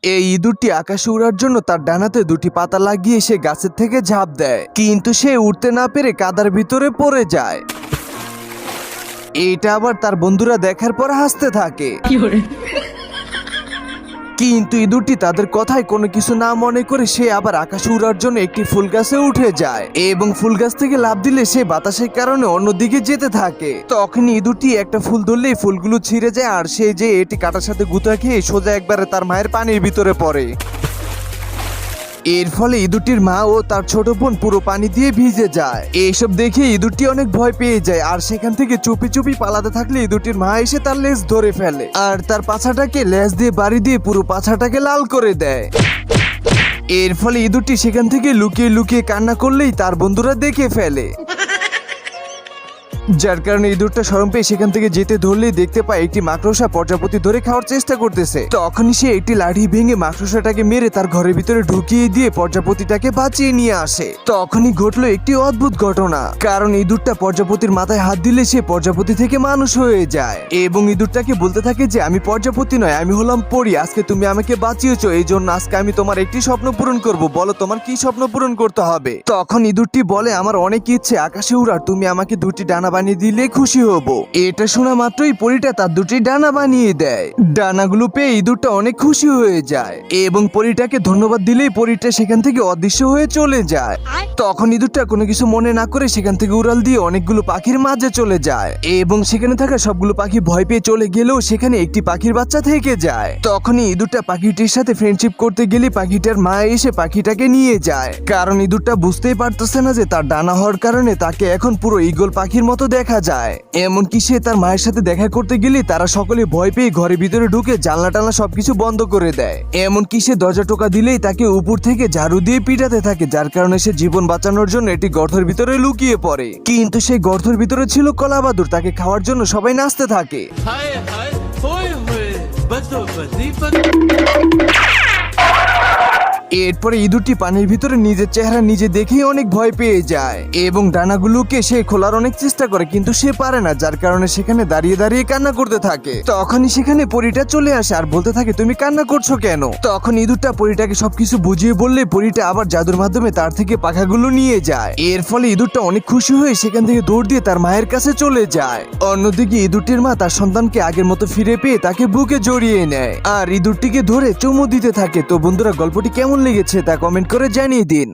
এই ইঁদুরটি আকাশে উড়ার জন্য তার ডানাতে দুটি পাতা লাগিয়ে সে গাছের থেকে ঝাঁপ দেয়, কিন্তু সে উঠতে না পেরে কাদার ভিতরে পড়ে যায়। এটা আবার তার বন্ধুরা দেখার পর হাসতে থাকে। কিন্তু ইঁদুরটি তাদের কথায় কোনো কিছু না মনে করে সে আবার আকাশে উড়ার জন্য একটি ফুল গাছে উঠে যায় এবং ফুল গাছ থেকে লাফ দিলে সে বাতাসের কারণে অন্যদিকে যেতে থাকে। তখন ইঁদুরটি একটা ফুল ধরলেই ফুলগুলো ছিঁড়ে যায় আর সে যে এটি কাটার সাথে গুঁতা খেয়ে সোজা একবারে তার মায়ের পানির ভিতরে পড়ে। এর ফলে ইঁদুরটির মা ও তার ছোট বোন পুরো পানি দিয়ে ভিজে যায়। এইসব দেখে ইঁদুরটি অনেক ভয় পেয়ে যায় আর সেখান থেকে চুপি চুপি পালাতে থাকলে ইঁদুরটির মা এসে তার লেজ ধরে ফেলে আর তার পাছাটাকে লেজ দিয়ে বাড়ি দিয়ে পুরো পাছাটাকে লাল করে দেয়। এর ফলে ইঁদুরটি সেখান থেকে লুকিয়ে লুকিয়ে কান্না করলেই তার বন্ধুরা দেখে ফেলে, যার কারণে ইঁদুরটা শরম পেয়ে সেখান থেকে যেতে ধরলেই দেখতে পায় একটি মাকড়সা প্রজাপতি ধরে খাওয়ার চেষ্টা করতেছে। তখনই সে একটি লাঠি ভেঙে মাকড়সাটাকে মেরে তার ঘরের ভিতরে ঢুকিয়ে দিয়ে প্রজাপতিটাকে বাঁচিয়ে নিয়ে আসে। তখনই ঘটলো একটি অদ্ভুত ঘটনা, কারণ ইঁদুরটা প্রজাপতির মাথায় হাত দিলে সে প্রজাপতি থেকে মানুষ হয়ে যায় এবং ইঁদুরটাকে বলতে থাকে যে আমি প্রজাপতি নয়, আমি হলাম পরী, আজকে তুমি আমাকে বাঁচিয়েছো, এই জন্য আজকে আমি তোমার একটি স্বপ্ন পূরণ করব, বলো তোমার কি স্বপ্ন পূরণ করতে হবে। তখন ইঁদুরটি বলে আমার অনেক ইচ্ছে আকাশে উড়ার, তুমি আমাকে দুটি ডানা বানিয়ে দিলে খুশি হব। এটা শোনা মাত্রই পরীটা তার দুটি ডানা বানিয়ে দেয়। ডানাগুলো পেয়ে ইঁদুরটা অনেক খুশি হয়ে যায় এবং পরীটাকে ধন্যবাদ দিলেই পরীটা সেখান থেকে অদৃশ্য হয়ে চলে যায়। তখন ইঁদুরটা কোনো কিছু মনে না করে সেখান থেকে উড়াল দিয়ে অনেকগুলো পাখির মাঝে চলে যায় এবং সেখানে থাকা সবগুলো পাখি ভয় পেয়ে চলে গেলেও সেখানে একটি পাখির বাচ্চা থেকে যায়। তখনই ইঁদুরটা পাখিটির সাথে ফ্রেন্ডশিপ করতে গেলে পাখিটার মা এসে পাখিটাকে নিয়ে যায়, কারণ ইঁদুরটা বুঝতেই পারতেছে না যে তার ডানা হওয়ার কারণে তাকে এখন পুরো ঈগল পাখির মতো দেখা যায়। এমনকি সে তার মায়ের সাথে দেখা করতে গেলে তারা সকলে ভয় পেয়ে ঘরের ভিতরে ঢুকে জানলা টানলা সবকিছু বন্ধ করে দেয়। এমনকি সে দরজা টোকা দিলেই তাকে উপর থেকে ঝাড়ু দিয়ে পিটাতে থাকে, যার কারণে সে জীবন বাঁচানোর জন্য একটি গর্তের ভিতরে লুকিয়ে পড়ে। কিন্তু সেই গর্তের ভিতরে ছিল কলাবাদুর, তাকে খাওয়ার জন্য সবাই নাচতে থাকে। এরপরে ইঁদুরটি পানির ভিতরে নিজের চেহারা নিজে দেখেই অনেক ভয় পেয়ে যায় এবং ডানাগুলোকে সে খোলার অনেক চেষ্টা করে, কিন্তু সে পারে না, যার কারণে সেখানে দাঁড়িয়ে দাঁড়িয়ে কান্না করতে থাকে। তখনই সেখানে পরীটা চলে আসে আর বলতে থাকে তুমি কান্না করছো কেন। তখন ইঁদুরটা পরীটাকে সবকিছু বুঝিয়ে বললে পরীটা আবার জাদুর মাধ্যমে তার থেকে পাখাগুলো নিয়ে যায়। এর ফলে ইঁদুরটা অনেক খুশি হয়ে সেখান থেকে দৌড় দিয়ে তার মায়ের কাছে চলে যায়। অন্যদিকে ইঁদুরটির মা তার সন্তানকে আগের মতো ফিরে পেয়ে তাকে বুকে জড়িয়ে নেয় আর ইঁদুরটিকে ধরে চুমু দিতে থাকে। তো বন্ধুরা, গল্পটি কেমন লেগেছে তা কমেন্ট করে জানিয়ে দিন।